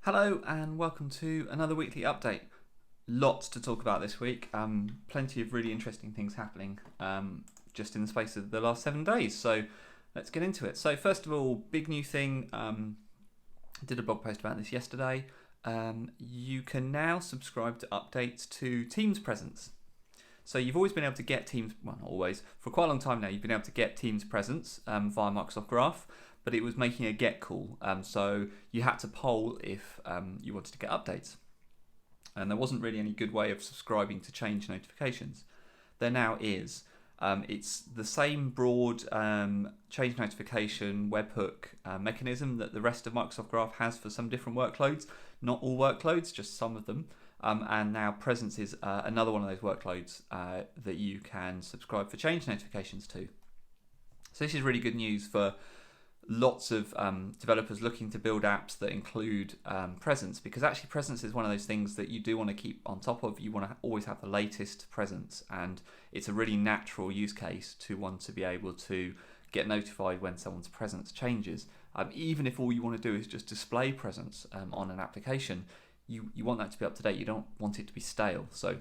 Hello and welcome to another weekly update. Lots to talk about this week. Plenty of really interesting things happening just in the space of the last 7 days. So let's get into it. So first of all, big new thing. I did a blog post about this yesterday. You can now subscribe to updates to Teams presence. So you've always been able to get Teams, well not always, for quite a long time now you've been able to get Teams presence via Microsoft Graph, but it was making a get call. So you had to poll if you wanted to get updates. And there wasn't really any good way of subscribing to change notifications. There now is. It's the same broad change notification webhook mechanism that the rest of Microsoft Graph has for some different workloads. Not all workloads, just some of them. And now Presence is another one of those workloads that you can subscribe for change notifications to. So this is really good news for lots of developers looking to build apps that include Presence, because actually Presence is one of those things that you do want to keep on top of. You want to always have the latest Presence, and it's a really natural use case to want to be able to get notified when someone's Presence changes. Even if all you want to do is just display Presence on an application, you want that to be up to date. You don't want it to be stale. So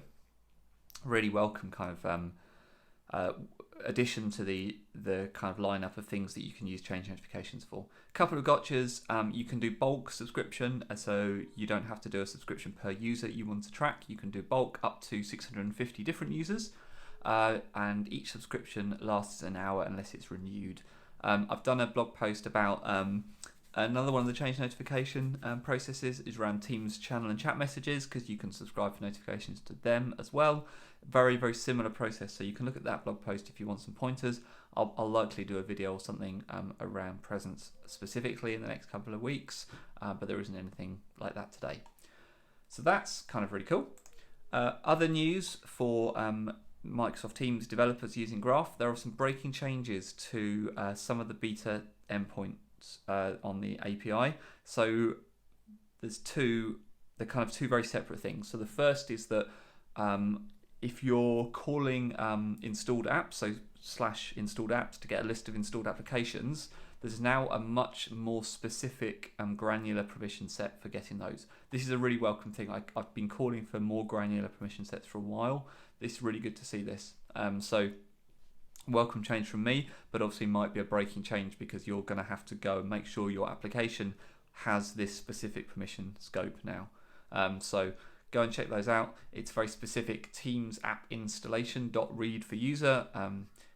really welcome kind of addition to the kind of lineup of things that you can use change notifications for. A couple of gotchas. You can do bulk subscription, so you don't have to do a subscription per user you want to track. You can do bulk up to 650 different users, and each subscription lasts an hour unless it's renewed. I've done a blog post about another one of the change notification processes is around Teams channel and chat messages, because you can subscribe for notifications to them as well. Very, very similar process. So you can look at that blog post if you want some pointers. I'll likely do a video or something around Presence specifically in the next couple of weeks, but there isn't anything like that today. So that's kind of really cool. Other news for Microsoft Teams developers using Graph, there are some breaking changes to some of the beta endpoints on the API. So there's two very separate things. So the first is that if you're calling installed apps, so /installed apps to get a list of installed applications, there's now a much more specific granular permission set for getting those. This is a really welcome thing. I've been calling for more granular permission sets for a while. It's really good to see this. So welcome change from me, but obviously might be a breaking change because you're going to have to go and make sure your application has this specific permission scope now. So go and check those out. It's very specific. Teams app installation.read for user.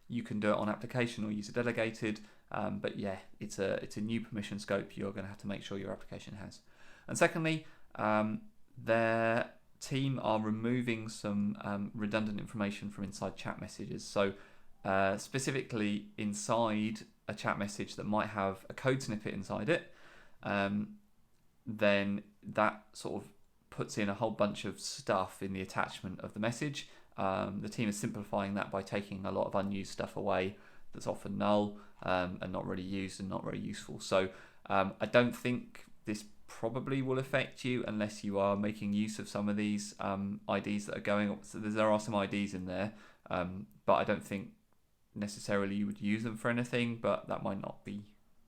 You can do it on application or user delegated, but yeah, it's a new permission scope you're going to have to make sure your application has. And secondly, their team are removing some redundant information from inside chat messages. So specifically inside a chat message that might have a code snippet inside it, then that sort of puts in a whole bunch of stuff in the attachment of the message. The team is simplifying that by taking a lot of unused stuff away that's often null and not really used and not very useful. So I don't think this probably will affect you unless you are making use of some of these IDs that are going up. So there are some IDs in there, but I don't think necessarily you would use them for anything, but that might not be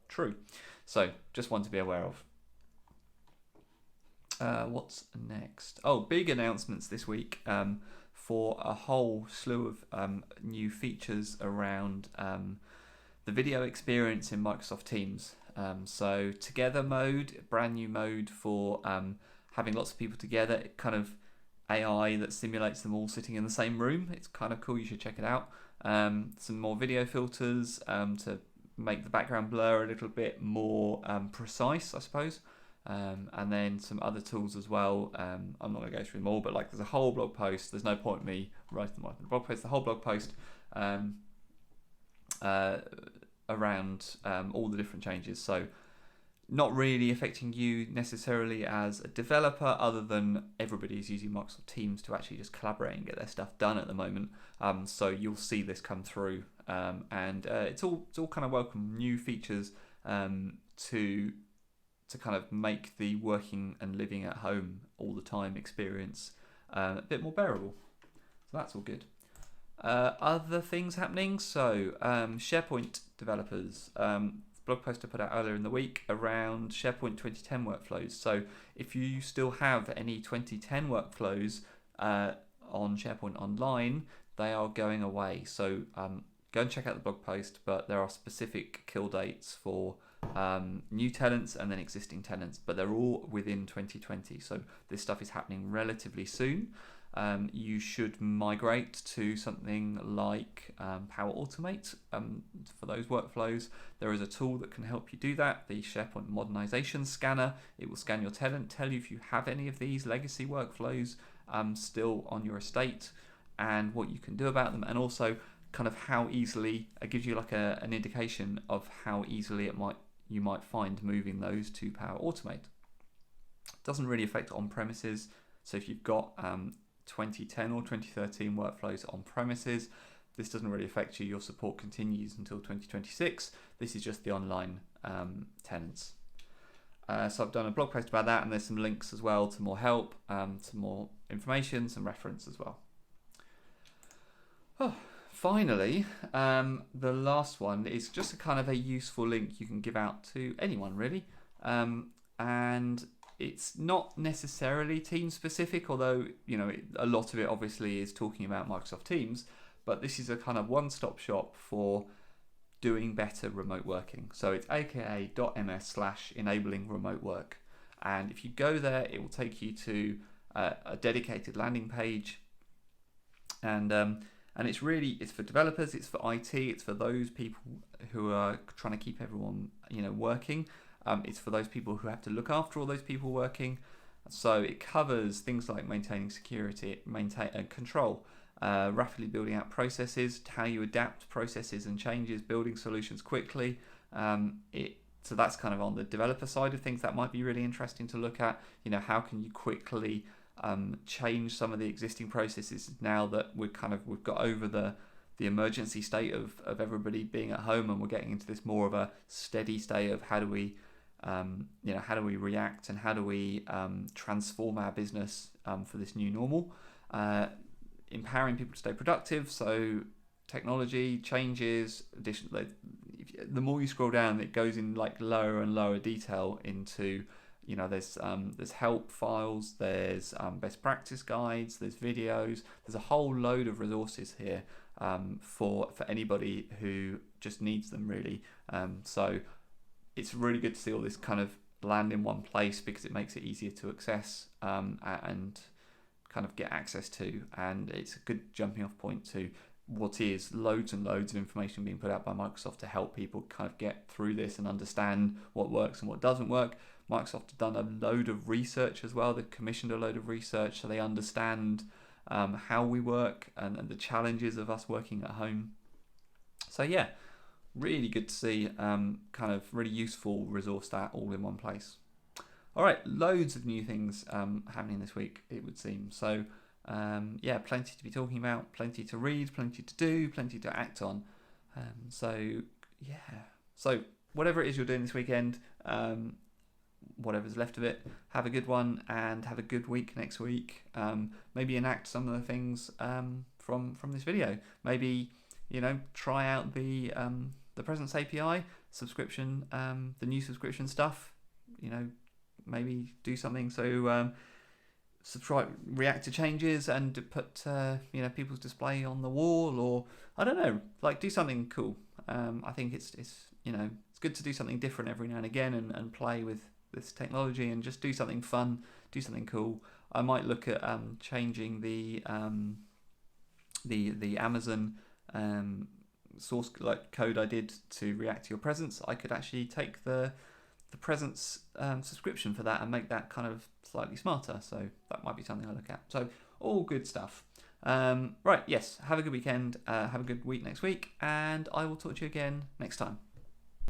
true. So just one to be aware of. What's next? Oh, big announcements this week for a whole slew of new features around the video experience in Microsoft Teams. So together mode, brand new mode for having lots of people together, kind of AI that simulates them all sitting in the same room. It's kind of cool, you should check it out. Some more video filters to make the background blur a little bit more precise, I suppose. And then some other tools as well. I'm not going to go through them all, but like there's a whole blog post. There's no point in me writing them up in the blog post. The whole blog post around all the different changes. So not really affecting you necessarily as a developer, other than everybody is using Microsoft Teams to actually just collaborate and get their stuff done at the moment. So you'll see this come through, and it's all kind of welcome new features to kind of make the working and living at home all the time experience a bit more bearable. So that's all good. Other things happening. So SharePoint developers, blog post I put out earlier in the week around SharePoint 2010 workflows. So if you still have any 2010 workflows on SharePoint Online, they are going away. So go and check out the blog post, but there are specific kill dates for new tenants and then existing tenants, but they're all within 2020. So this stuff is happening relatively soon. You should migrate to something like Power Automate for those workflows. There is a tool that can help you do that, the SharePoint Modernization Scanner. It will scan your tenant, tell you if you have any of these legacy workflows still on your estate and what you can do about them, and also kind of how easily it gives you like an indication of how easily you might find moving those to Power Automate. It doesn't really affect on-premises, so if you've got 2010 or 2013 workflows on premises, this doesn't really affect you. Your support continues until 2026. This is just the online tenants. So I've done a blog post about that, and there's some links as well to more help, some more information, some reference as well. Oh, finally, the last one is just a kind of a useful link you can give out to anyone really, and it's not necessarily team specific, although a lot of it obviously is talking about Microsoft Teams, but this is a kind of one-stop shop for doing better remote working. So it's aka.ms/enabling remote work, and if you go there, it will take you to a dedicated landing page, and it's for developers, it's for IT, it's for those people who are trying to keep everyone working. It's for those people who have to look after all those people working. So it covers things like maintaining security, control, rapidly building out processes, how you adapt processes and changes, building solutions quickly. So that's kind of on the developer side of things. That might be really interesting to look at. How can you quickly change some of the existing processes now that we've got over the emergency state of everybody being at home, and we're getting into this more of a steady state of how do we react and how do we transform our business for this new normal, empowering people to stay productive. So technology changes. Additionally, the more you scroll down, it goes in like lower and lower detail into there's help files, there's best practice guides, there's videos, there's a whole load of resources here for anybody who just needs them really. So it's really good to see all this kind of land in one place, because it makes it easier to access and kind of get access to, and it's a good jumping off point to what is loads and loads of information being put out by Microsoft to help people kind of get through this and understand what works and what doesn't work. Microsoft have done a load of research as well. They've commissioned a load of research so they understand how we work and the challenges of us working at home. So yeah, really good to see, kind of really useful resource that all in one place. All right, loads of new things happening this week, it would seem. So yeah, plenty to be talking about, plenty to read, plenty to do, plenty to act on. So whatever it is you're doing this weekend, whatever's left of it, have a good one and have a good week next week. Maybe enact some of the things from this video. Maybe try out the Presence API subscription, the new subscription stuff. Maybe do something so subscribe, react to changes and put people's display on the wall, or I don't know, like do something cool. I think it's good to do something different every now and again and play with this technology and just do something fun, do something cool. I might look at changing the Amazon source code I did to react to your Presence. I could actually take the Presence subscription for that and make that kind of slightly smarter. So that might be something I look at. So all good stuff. Right, yes, have a good weekend, have a good week next week, and I will talk to you again next time.